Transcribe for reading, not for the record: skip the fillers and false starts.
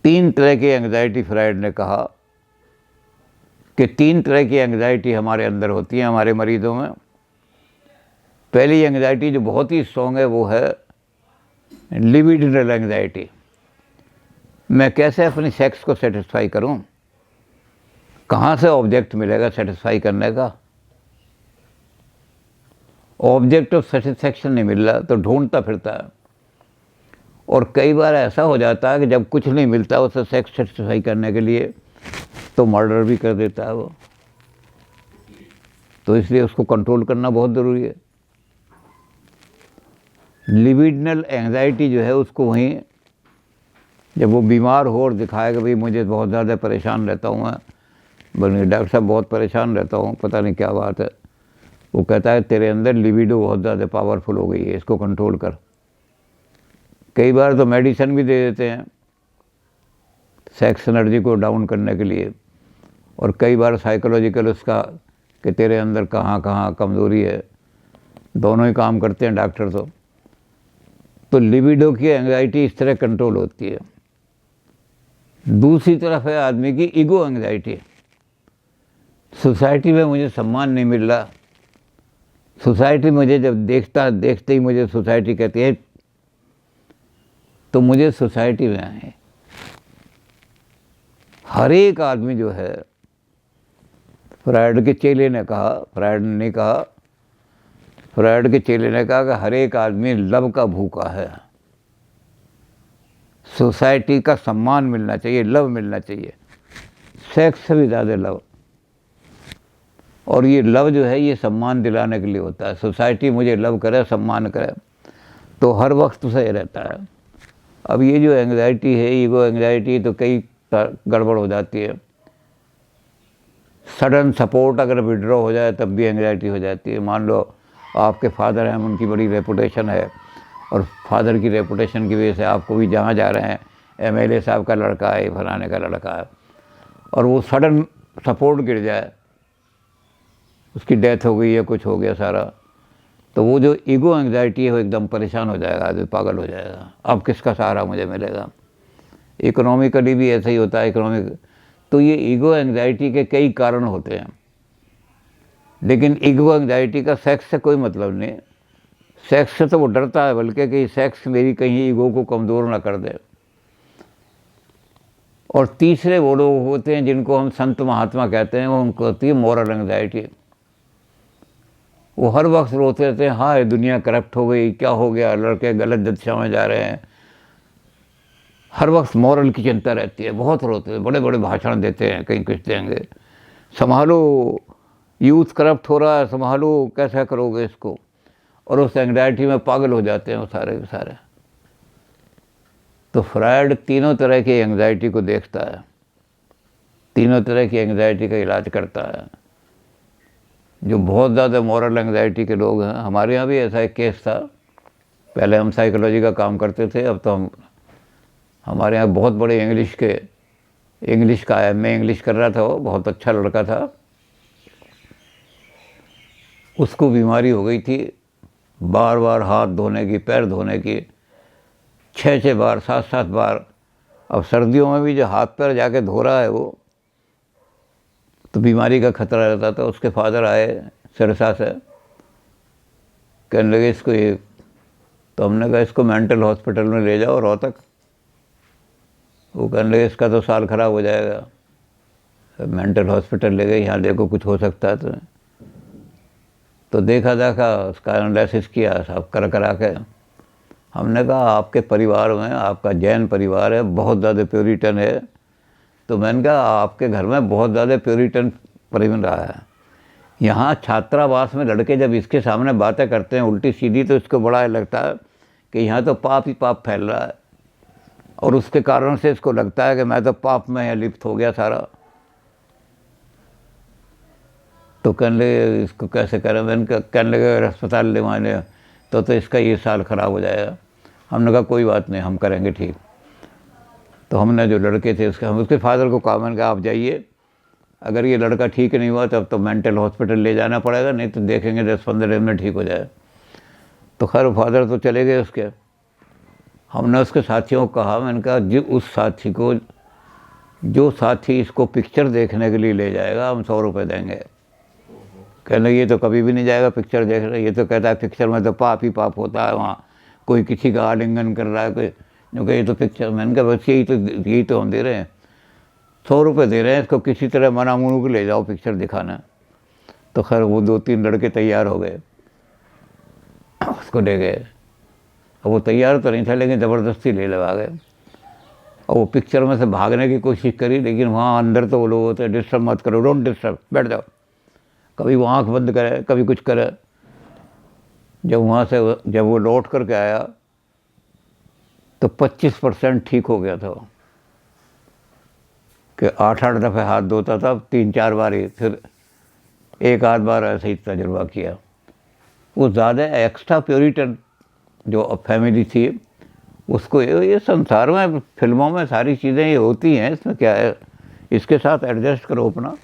तीन तरह की एंग्जाइटी फ्राइड ने कहा कि तीन तरह की एंग्जाइटी हमारे अंदर होती है हमारे मरीज़ों में। पहली एंग्जाइटी जो बहुत ही स्ट्रॉन्ग है वो है लिबिडिनल एंग्जाइटी। मैं कैसे अपनी सेक्स को सेटिस्फाई करूं, कहाँ से ऑब्जेक्ट मिलेगा सेटिस्फाई करने का। ऑब्जेक्ट ऑफ सेटिस्फैक्शन नहीं मिल रहा तो ढूंढता फिरता है, और कई बार ऐसा हो जाता है कि जब कुछ नहीं मिलता उसे सेक्स सेटिस्फाई करने के लिए तो मर्डर भी कर देता है वो। तो इसलिए उसको कंट्रोल करना बहुत ज़रूरी है। लिबिडिनल एंग्जाइटी जो है उसको वहीं जब वो बीमार हो और दिखाए कि भाई मुझे बहुत ज़्यादा परेशान रहता हूँ मैं, बोले डॉक्टर साहब बहुत परेशान रहता हूँ, पता नहीं क्या बात है। वो कहता है तेरे अंदर लिबिडो बहुत ज़्यादा पावरफुल हो गई है, इसको कंट्रोल कर। कई बार तो मेडिसिन भी दे देते हैं सेक्स एनर्जी को डाउन करने के लिए, और कई बार साइकोलॉजिकल उसका कि तेरे अंदर कहाँ कहाँ कमज़ोरी है, दोनों ही काम करते हैं डॉक्टर। तो लिबिडो की एंग्जाइटी इस तरह कंट्रोल होती है। दूसरी तरफ है आदमी की ईगो एंग्जाइटी। सोसाइटी में मुझे सम्मान नहीं मिल रहा, सोसाइटी मुझे जब देखते ही मुझे सोसाइटी कहती है तो मुझे सोसाइटी में आए। हर एक आदमी जो है, फ्रायड के चेले ने कहा, फ्रायड ने नहीं कहा, फ्रायड के चेले ने कहा कि हर एक आदमी लव का भूखा है। सोसाइटी का सम्मान मिलना चाहिए, लव मिलना चाहिए, सेक्स से भी ज़्यादा लव। और ये लव जो है ये सम्मान दिलाने के लिए होता है। सोसाइटी मुझे लव करे, सम्मान करे, तो हर वक्त सही रहता है। अब ये जो एंग्जाइटी है, ईगो एंग्जाइटी, तो कई गड़बड़ हो जाती है। सडन सपोर्ट अगर विड्रॉ हो जाए तब भी एंग्जाइटी हो जाती है। मान लो आपके फादर हैं, उनकी बड़ी रेपुटेशन है, और फादर की रेपुटेशन की वजह से आपको भी जहाँ जा रहे हैं, एमएलए साहब का लड़का है, फलाने का लड़का है, और वो सडन सपोर्ट गिर जाए, उसकी डेथ हो गई या कुछ हो गया सारा, तो वो जो ईगो एंग्जाइटी है वो एकदम परेशान हो जाएगा, आदमी पागल हो जाएगा। अब किसका सहारा मुझे मिलेगा। इकोनॉमिकली भी ऐसा ही होता है। इकोनॉमिक तो ये ईगो एंग्जाइटी के कई कारण होते हैं, लेकिन ईगो एंग्जाइटी का सेक्स से कोई मतलब नहीं। सेक्स से तो वो डरता है बल्कि कि सेक्स मेरी कहीं ईगो को कमज़ोर ना कर दे। और तीसरे वो लोग होते हैं जिनको हम संत महात्मा कहते हैं, वो उनको होती है मॉरल एंग्जाइटी। वो हर वक्त रोते रहते हैं, हाँ ये दुनिया करप्ट हो गई, क्या हो गया, लड़के गलत दिशा में जा रहे हैं। हर वक्त मॉरल की चिंता रहती है, बहुत रोते हैं, बड़े बड़े भाषण देते हैं, कहीं कुछ देंगे, संभालो यूथ करप्ट हो रहा है, संभालो कैसा करोगे इसको। और उस एंग्जाइटी में पागल हो जाते हैं वो सारे के सारे। तो फ्रायड तीनों तरह की एंग्जाइटी को देखता है, तीनों तरह की एंग्जाइटी का इलाज करता है। जो बहुत ज़्यादा मॉरल एंग्जाइटी के लोग हैं, हमारे यहाँ भी ऐसा एक केस था। पहले हम साइकोलॉजी का काम करते थे, अब तो हमारे यहाँ बहुत बड़े इंग्लिश का मैं इंग्लिश कर रहा था, वो बहुत अच्छा लड़का था। उसको बीमारी हो गई थी, बार बार हाथ धोने की, पैर धोने की, 6-6 बार, 7-7 बार। अब सर्दियों में भी जो हाथ पैर जाके धो रहा है वो, तो बीमारी का खतरा रहता था। उसके फादर आए सिरसा से, कहने लगे इसको ये, तो हमने कहा इसको मेंटल हॉस्पिटल में ले जाओ रोहतक। वो कहने लगे इसका तो साल ख़राब हो जाएगा। मेंटल हॉस्पिटल ले गए, यहाँ देखो कुछ हो सकता है तुम्हें। तो देखा उसका एनालिसिस किया सब करा के। हमने कहा आपके परिवार में, आपका जैन परिवार है, बहुत ज़्यादा प्योरिटन है, तो मैंने कहा आपके घर में बहुत ज़्यादा प्योरिटन परिवन रहा है। यहाँ छात्रावास में लड़के जब इसके सामने बातें करते हैं उल्टी सीधी, तो इसको बड़ा लगता है कि यहाँ तो पाप ही पाप फैल रहा है, और उसके कारण से इसको लगता है कि मैं तो पाप में यहाँ लिप्त हो गया सारा। तो कहने लगे इसको कैसे करें। मैंने कहने लगे अस्पताल ले माने, तो इसका ये साल ख़राब हो जाएगा। हमने कहा कोई बात नहीं, हम करेंगे ठीक। तो हमने जो लड़के थे उसके फादर को कहा, मैंने कहा आप जाइए, अगर ये लड़का ठीक नहीं हुआ तब तो मेंटल हॉस्पिटल ले जाना पड़ेगा, नहीं तो देखेंगे 10-15 दिन में ठीक हो जाए। तो खैर फादर तो चले गए उसके। हमने उसके साथियों को कहा, मैंने कहा उस साथी को, जो साथी इसको पिक्चर देखने के लिए ले जाएगा हम 100 रुपये देंगे। कहने ये तो कभी भी नहीं जाएगा पिक्चर देख रहे, ये तो कहता है पिक्चर में तो पाप ही पाप होता है, वहाँ कोई किसी का आलिंगन कर रहा है, कोई जो कि ये तो पिक्चर। मैंने कहा बस यही तो हम दे रहे हैं, 100 रुपये दे रहे हैं इसको, किसी तरह मना मुनू के ले जाओ पिक्चर दिखाना। तो खैर वो 2-3 लड़के तैयार हो गए, उसको ले गए। अब वो तैयार तो नहीं था लेकिन ज़बरदस्ती ले लगा गए, और वो पिक्चर में से भागने की कोशिश करी, लेकिन वहाँ अंदर तो वो लोग होते हैं, डिस्टर्ब मत करो, डोंट डिस्टर्ब, बैठ जाओ। कभी वो आँख बंद करे, कभी कुछ करे। जब वो लौट करके आया तो 25% ठीक हो गया था वो, कि 8-8 दफ़े हाथ धोता था, 3-4 बार ही, फिर 1-आध बार ऐसे ही तजुर्बा किया। वो ज़्यादा एक्स्ट्रा प्योरिटन जो फैमिली थी, उसको ये संसार में फिल्मों में सारी चीज़ें ये होती हैं, इसमें क्या है, इसके साथ एडजस्ट करो अपना।